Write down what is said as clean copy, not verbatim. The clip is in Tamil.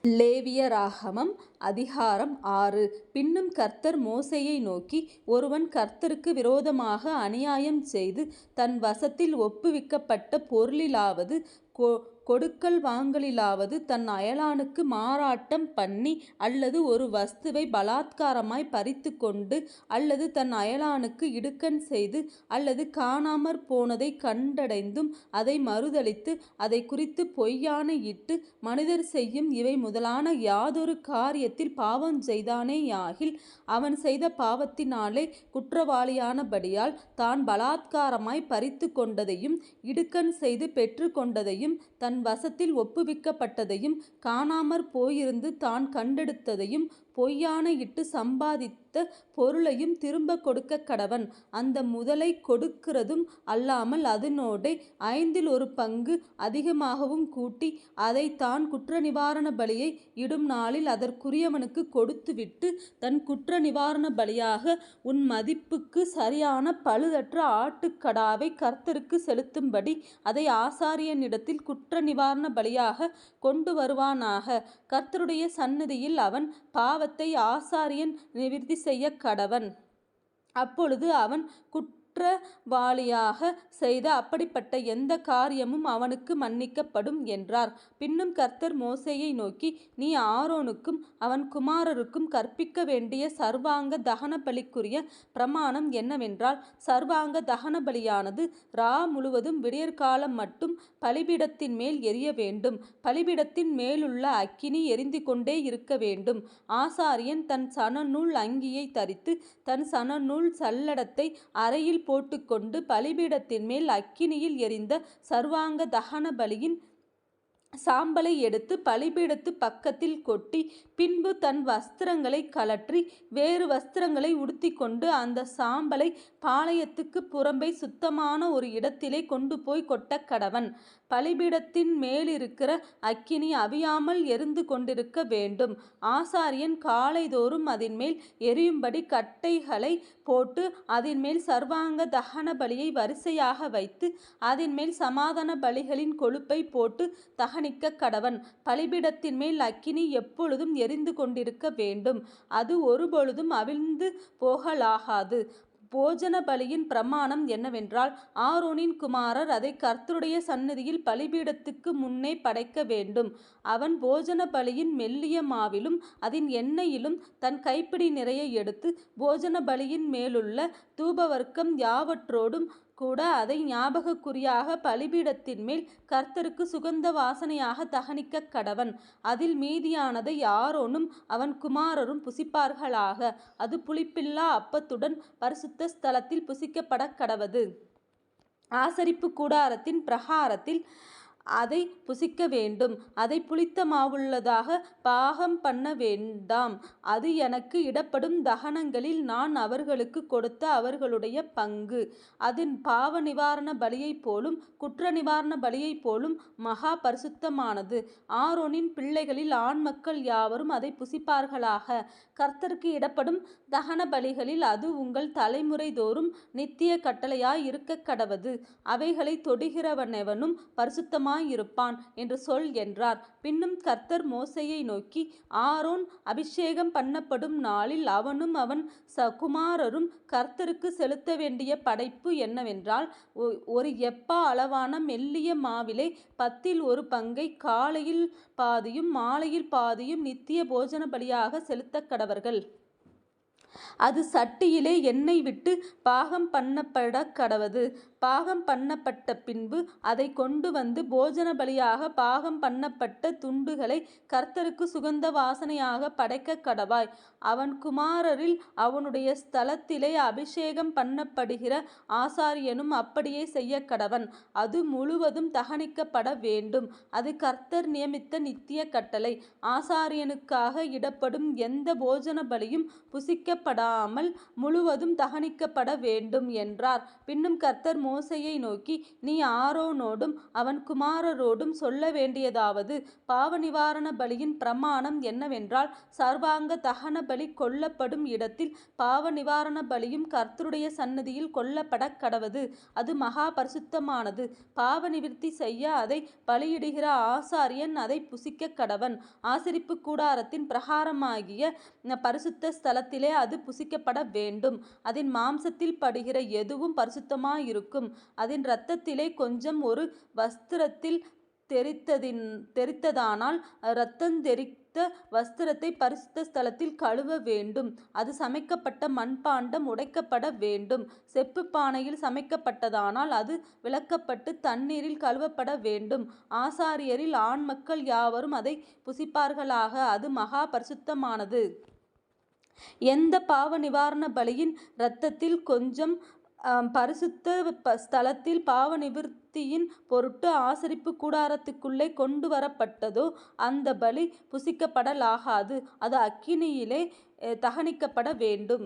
லேவியராகமம் அதிகாரம் 6. பின்னும் கர்த்தர் மோசேயை நோக்கி, ஒருவன் கர்த்தருக்கு விரோதமாக அநியாயம் செய்து தன் வசத்தில் ஒப்புவிக்கப்பட்ட பொருளிலாவது கொடுக்கல் வாங்கலிலாவது தன் அயலானுக்கு மாறாட்டம் பண்ணி, அல்லது ஒரு வஸ்துவை பலாத்காரமாய் பறித்து கொண்டு, அல்லது தன் அயலானுக்கு இடுக்கண் செய்து, அல்லது காணாமற் போனதை கண்டடைந்தும் அதை மறுதலித்து, அதை குறித்து பொய்யானை இட்டு, மனிதர் செய்யும் இவை முதலான யாதொரு காரியத்தில் பாவம் செய்தானேயாகில், அவன் செய்த பாவத்தினாலே குற்றவாளியானபடியால் தான் பலாத்காரமாய் பறித்து கொண்டதையும் இடுக்கண் செய்து பெற்று கொண்டதையும் தன் வசத்தில் ஒப்புவிக்கப்பட்டதையும் காணாமற் போயிருந்து தான் கண்டெடுத்ததையும் பொய்யானை இட்டு சம்பாதித்த பொருளையும் திரும்ப கொடுக்க கடவன். அந்த முதலை கொடுக்கிறதும் அல்லாமல் அதனோடே 1/5 அதிகமாகவும் கூட்டி, அதை தான் குற்ற நிவாரண பலியை இடும் நாளில் அதற்குரியவனுக்கு கொடுத்துவிட்டு, தன் குற்ற நிவாரண பலியாக உன் மதிப்புக்கு சரியான பழுதற்ற ஆட்டுக்கடாவை கர்த்தருக்கு செலுத்தும்படி அதை ஆசாரியனிடத்தில் குற்ற நிவாரண பலியாக கொண்டு வருவானாக. கர்த்தருடைய சந்நிதியில் அவன் பாவத்தை ஆசாரியன் நிவிர்த்தி செய்ய கடவன். அப்பொழுது அவன் குற்றவாளியாக செய்த அப்படிப்பட்ட எந்த காரியமும் அவனுக்கு மன்னிக்கப்படும் என்றார். பின்னும் கர்த்தர் மோசேயை நோக்கி, நீ ஆரோனுக்கும் அவன் குமாரருக்கும் கற்பிக்க வேண்டிய சர்வாங்க தகன பலிக்குரிய பிரமாணம் என்னவென்றால், சர்வாங்க தகன பலியானது முழுவதும் விடியற்காலம் மட்டும் பலிபீடத்தின் மேல் எரிய வேண்டும். பலிபீடத்தின் மேலுள்ள அக்கினி எரிந்து கொண்டே இருக்க வேண்டும். ஆசாரியன் தன் சணநூல் அங்கியை தரித்து தன் சணநூல் சல்லடத்தை அறையில் போட்டுக்கொண்டு பலிபீடத்தின் மேல் அக்கினியில் எரிந்த சர்வாங்க தகன பலியின் சாம்பலை எடுத்து பலிபீடத்து பக்கத்தில் கொட்டி, பின்பு தன் வஸ்திரங்களை கழற்றி வேறு வஸ்திரங்களை உடுத்திக்கொண்டு அந்த சாம்பலை பாளையத்துக்கு புறம்பே சுத்தமான ஒரு இடத்திலே கொண்டு போய் கொட்ட கடவன். பலிபீடத்தின் மேலிருக்கிற அக்கினி அவியாமல் எரிந்து கொண்டிருக்க வேண்டும். ஆசாரியன் காலைதோறும் அதன் மேல் எரியும்படி கட்டைகளை போட்டு அதன் மேல் சர்வாங்க தகன பலியை வரிசையாக வைத்து அதன் மேல் சமாதான பலிகளின் கொழுப்பை போட்டு தகனிக்க கடவன். பலிபீடத்தின் மேல் அக்கினி எப்பொழுதும் எரிந்து கொண்டிருக்க வேண்டும். அது ஒருபொழுதும் அவிழ்ந்து போகலாகாது. போஜன பலியின் பிரமாணம் என்னவென்றால், ஆரோனின் குமாரர் அதை கர்த்தருடைய சந்நிதியில் பலிபீடத்துக்கு முன்னே படைக்க வேண்டும். அவன் போஜன பலியின் மெல்லிய மாவிலும் அதன் எண்ணெயிலும் தன் கைப்பிடி நிறைய எடுத்து, போஜன பலியின் மேலுள்ள தூபவர்க்கம் யாவற்றோடும் கூட அதை ஞாபகக்குறியாக பலிபீடத்தின் மேல் கர்த்தருக்கு சுகந்த வாசனையாக தகனிக்க கடவன். அதில் மீதியானதை ஆரோனும் அவன் குமாரரும் புசிப்பார்களாக. அது புளிப்பில்லா அப்பத்துடன் பரிசுத்த ஸ்தலத்தில் புசிக்கப்பட கடவது. ஆசரிப்பு கூடாரத்தின் பிரகாரத்தில் அதை புசிக்க வேண்டும். அதை புளித்த மாவுள்ளதாக பாகம் பண்ண வேண்டாம். அது எனக்கு இடப்படும் தகனங்களில் நான் அவர்களுக்கு கொடுத்த அவர்களுடைய பங்கு. அதன் பாவ நிவாரண பலியைப் போலும் குற்ற நிவாரண பலியைப் போலும் மகா பரிசுத்தமானது. ஆரோனின் பிள்ளைகளில் ஆண் மக்கள் யாவரும் அதை புசிப்பார்களாக. கர்த்தருக்கு இடப்படும் தகன பலிகளில் அது உங்கள் தலைமுறை தோறும் நித்திய கட்டளையாய் இருக்க கடவது. அவைகளை தொடுகிறவனெவனும் பரிசுத்தமாய் இருப்பான் என்று சொல் என்றார். பின்னும் கர்த்தர் மோசேயை நோக்கி, ஆரோன் அபிஷேகம் பண்ணப்படும் நாளில் அவனும் அவன் குமாரரும் கர்த்தருக்கு செலுத்த வேண்டிய படைப்பு என்னவென்றால், ஒரு எப்பா அளவான மெல்லிய மாவிலே 1/10 பங்கை காலையில் பாதியும் மாலையில் பாதியும் நித்திய போஜன பலியாக செலுத்த கடவர்கள். அது சட்டியிலே எண்ணெய் விட்டு பாகம் பண்ணப்பட கடவது. பாகம் பண்ணப்பட்ட பின்பு அதை கொண்டு வந்து போஜன பலியாக பாகம் பண்ணப்பட்ட துண்டுகளை கர்த்தருக்கு சுகந்த வாசனையாக படைக்க கடவாய். அவன் குமாரரில் அவனுடைய ஸ்தலத்திலே அபிஷேகம் பண்ணப்படுகிற ஆசாரியனும் அப்படியே செய்ய கடவன். அது முழுவதும் தகனிக்கப்பட வேண்டும். அது கர்த்தர் நியமித்த நித்திய கட்டளை. ஆசாரியனுக்காக இடப்படும் எந்த போஜன பலியும் புசிக்க புசிக்கப்படாமல் முழுவதும் தகனிக்கப்பட வேண்டும் என்றார். பின்னும் கர்த்தர் மோசேயை நோக்கி, நீ ஆரோனோடும் அவன் குமாரரோடும் சொல்ல வேண்டியதாவது, பாவ நிவாரண பலியின் பிரமாணம் என்னவென்றால், சர்வாங்க தகன பலி கொல்லப்படும் இடத்தில் பாவ நிவாரண பலியும் கர்த்தருடைய சந்நிதியில் கொல்லப்படக் கடவது. அது மகா பரிசுத்தமானது. பாவ நிவிர்த்தி செய்ய அதை பலியிடுகிற ஆசாரியன் அதை புசிக்க கடவன். ஆசரிப்பு கூடாரத்தின் பிரகாரமாகிய பரிசுத்த ஸ்தலத்திலே அது புசிக்கப்பட வேண்டும். அதன் மாம்சத்தில் படுகிற எதுவும் பரிசுத்தமாயிருக்கும். அதன் இரத்தத்திலே கொஞ்சம் ஒரு வஸ்திரத்தில் தெரித்ததானால் இரத்தந்தெரித்த வஸ்திரத்தை பரிசுத்த ஸ்தலத்தில் கழுவ வேண்டும். அது சமைக்கப்பட்ட மண்பாண்டம் உடைக்கப்பட வேண்டும். செப்பு பானையில் சமைக்கப்பட்டதானால் அது விலக்கப்பட்டு தண்ணீரில் கழுவப்பட வேண்டும். ஆசாரியரில் ஆண் மக்கள் யாவரும் அதை புசிப்பார்களாக. அது மகா பரிசுத்தமானது. எந்த பாவ நிவாரண பலியின் இரத்தத்தில் கொஞ்சம் பரிசுத்த ஸ்தலத்தில் பாவ நிவிர்த்தியின் பொருட்டு ஆசரிப்பு கூடாரத்துக்குள்ளே கொண்டு வரப்பட்டதோ அந்த பலி புசிக்கப்படலாகாது. அது அக்கினியிலே தகனிக்கப்பட வேண்டும்.